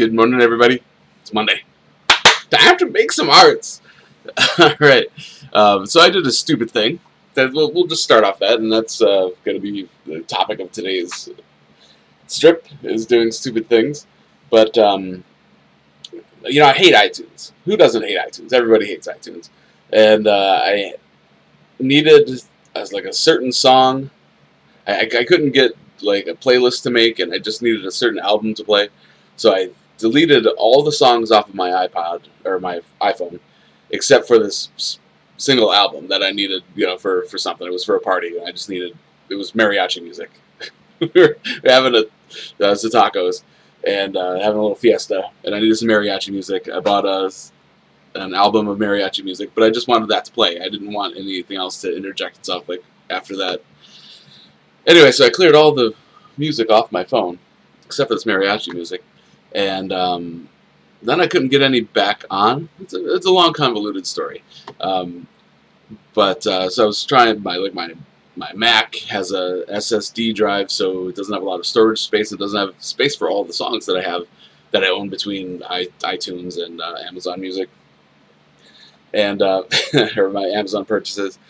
Good morning, everybody. It's Monday. Time to make some arts. All right. So I did a stupid thing. That we'll just start off that, and that's going to be the topic of today's strip, is doing stupid things. But I hate iTunes. Who doesn't hate iTunes? Everybody hates iTunes. And I needed like a certain song. I couldn't get like a playlist to make, and I just needed a certain album to play. So I deleted all the songs off of my iPod or my iPhone, except for this single album that I needed, for something. It was for a party, and I just needed. It was mariachi music. we were having some tacos and having a little fiesta, and I needed some mariachi music. I bought an album of mariachi music, but I just wanted that to play. I didn't want anything else to interject itself like after that. Anyway, so I cleared all the music off my phone, except for this mariachi music, and then I couldn't get any back on. It's a long, convoluted story, so I was trying. My Mac has a SSD drive, so it doesn't have a lot of storage space. It doesn't have space for all the songs that I own between iTunes and Amazon Music, and or my Amazon purchases.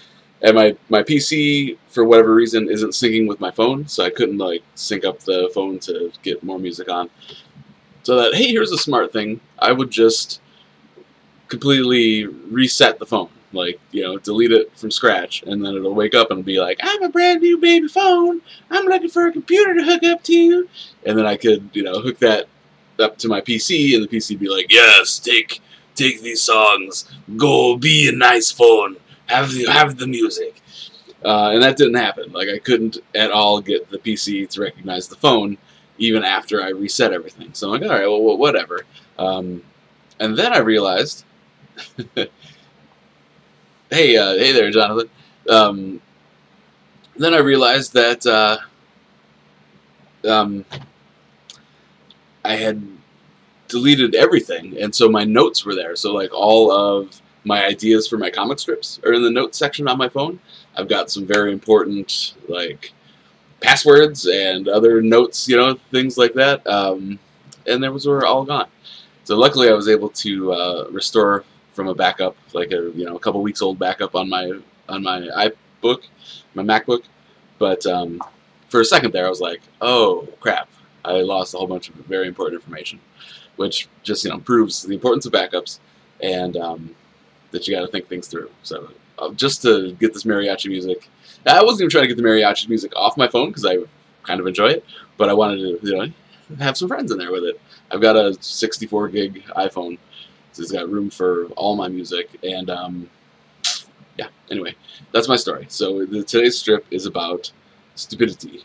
And my PC, for whatever reason, isn't syncing with my phone, so I couldn't sync up the phone to get more music on. So that, hey, here's a smart thing. I would just completely reset the phone, delete it from scratch, and then it'll wake up and be like, I'm a brand new baby phone. I'm looking for a computer to hook up to. And then I could, hook that up to my PC, and the PC be like, yes, take these songs. Go be a nice phone. Have the music, and that didn't happen. I couldn't at all get the PC to recognize the phone, even after I reset everything. So I'm like, all right, well, whatever. And then I realized, hey there, Jonathan. Then I realized that I had deleted everything, and so my notes were there. So all of my ideas for my comic strips are in the notes section on my phone. I've got some very important passwords and other notes, things like that, and those were all gone. So luckily I was able to restore from a backup, a couple weeks old backup on my MacBook. But for a second there I was like, oh crap, I lost a whole bunch of very important information, which just proves the importance of backups and that you got to think things through. So just to get this mariachi music, I wasn't even trying to get the mariachi music off my phone because I kind of enjoy it, but I wanted to have some friends in there with it. I've got a 64 gig iPhone, so it's got room for all my music, and yeah. Anyway, that's my story. So today's strip is about stupidity.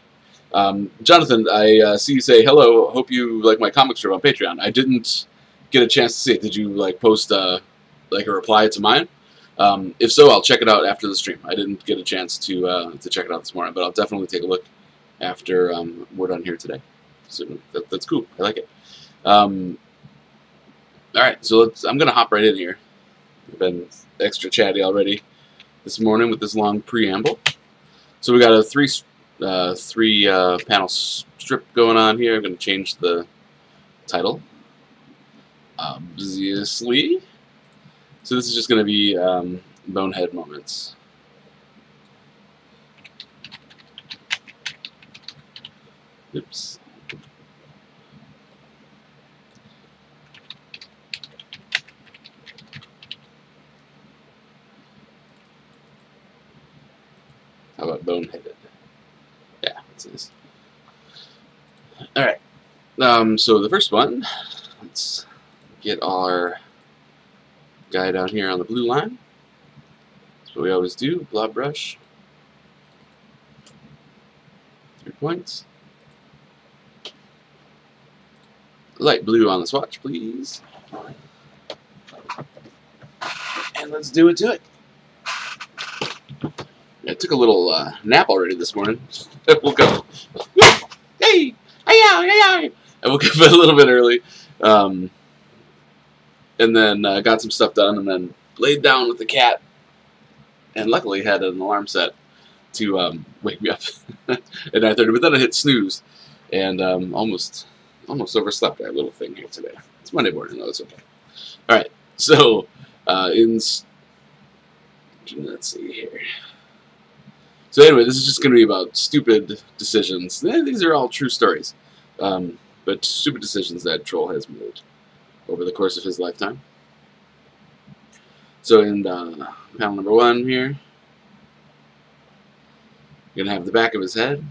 Jonathan, I see you say hello. Hope you like my comic strip on Patreon. I didn't get a chance to see it. Did you post a reply to mine? If so, I'll check it out after the stream. I didn't get a chance to check it out this morning, but I'll definitely take a look after we're done here today. So that's cool. I like it. All right, so I'm gonna hop right in here. I've been extra chatty already this morning with this long preamble. So we got a three panel strip going on here. I'm gonna change the title. Obviously. So this is just going to be bonehead moments. Oops. How about boneheaded? Yeah, that's nice. All right. So the first one, let's get our guy down here on the blue line. That's what we always do. Blob brush. 3 points. Light blue on the swatch, please. And let's do it to it. I took a little nap already this morning. I woke up. Hey! I woke up a little bit early. And then got some stuff done, and then laid down with the cat, and luckily had an alarm set to wake me up at 9:30. But then I hit snooze, and almost Almost overslept that little thing here today. It's Monday morning, though. It's okay. All right. So, let's see here. So anyway, this is just going to be about stupid decisions. These are all true stories, but stupid decisions that Troll has made over the course of his lifetime. So in panel number 1 here, you're going to have the back of his head.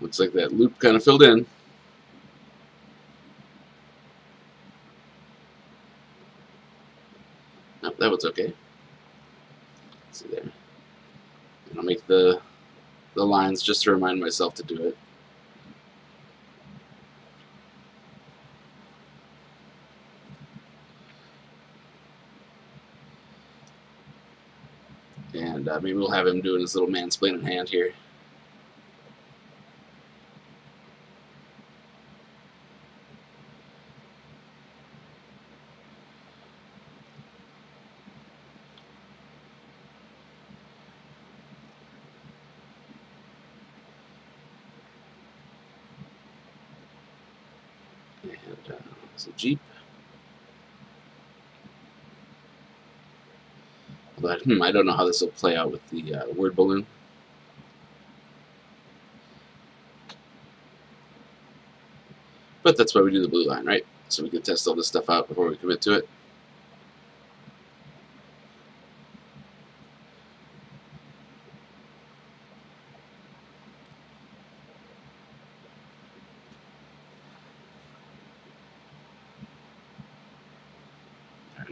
Looks like that loop kind of filled in. Oh, that was okay. Let's see there. And I'll make the lines just to remind myself to do it. And maybe we'll have him doing his little mansplaining hand here. And it's a Jeep. But I don't know how this will play out with the word balloon. But that's why we do the blue line, right? So we can test all this stuff out before we commit to it.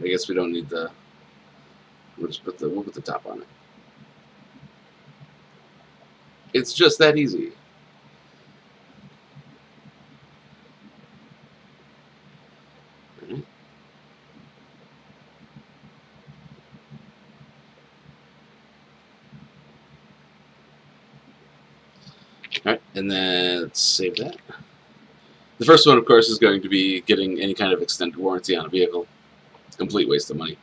I guess we don't need the. We'll just put the top on it. It's just that easy. All right, and then let's save that. The first one, of course, is going to be getting any kind of extended warranty on a vehicle. Complete waste of money.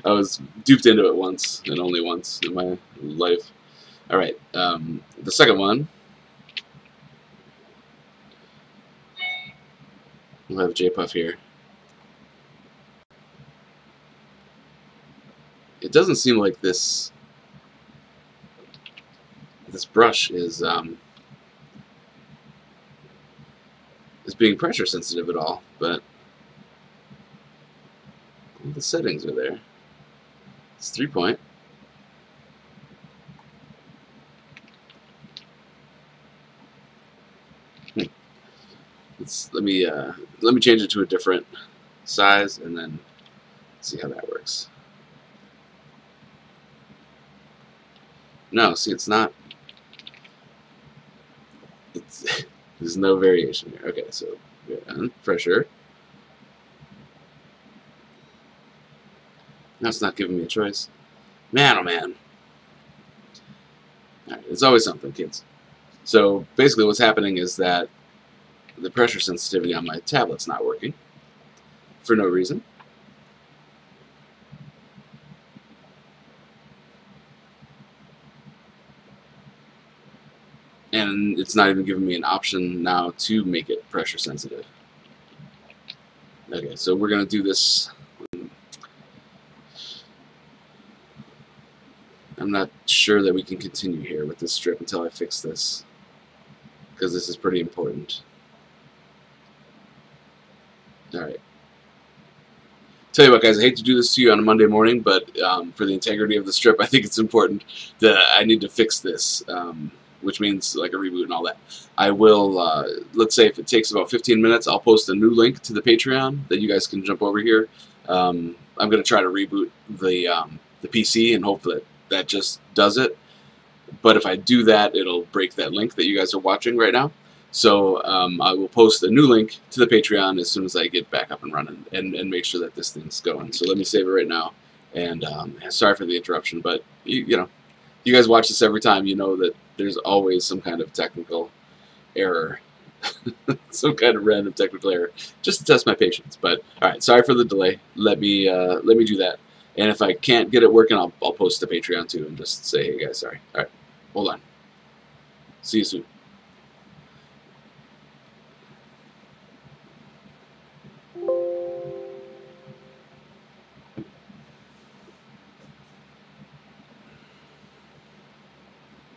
I was duped into it once, and only once in my life. All right, the second one, we'll have J-Puff here. It doesn't seem like this brush is being pressure sensitive at all, but all the settings are there. It's 3-point. Let me change it to a different size and then see how that works. No, see, it's not. There's no variation here. Okay, so pressure. Now it's not giving me a choice. Man, oh man. All right, it's always something, kids. So basically what's happening is that the pressure sensitivity on my tablet's not working for no reason. And it's not even giving me an option now to make it pressure sensitive. Okay, so we're going to do this. I'm not sure that we can continue here with this strip until I fix this, because this is pretty important. Alright. Tell you what, guys, I hate to do this to you on a Monday morning, but for the integrity of the strip, I think it's important that I need to fix this, which means like a reboot and all that. I will, let's say if it takes about 15 minutes, I'll post a new link to the Patreon that you guys can jump over here. I'm going to try to reboot the PC and hope that just does it. But if I do that, it'll break that link that you guys are watching right now. So I will post a new link to the Patreon as soon as I get back up and running and make sure that this thing's going. So let me save it right now. And sorry for the interruption, but you know, you guys watch this every time. You know that there's always some kind of technical error some kind of random technical error, just to test my patience. But all right, sorry for the delay. Let me do that. And if I can't get it working, I'll post to Patreon too and just say, hey guys, sorry. All right, hold on. See you soon.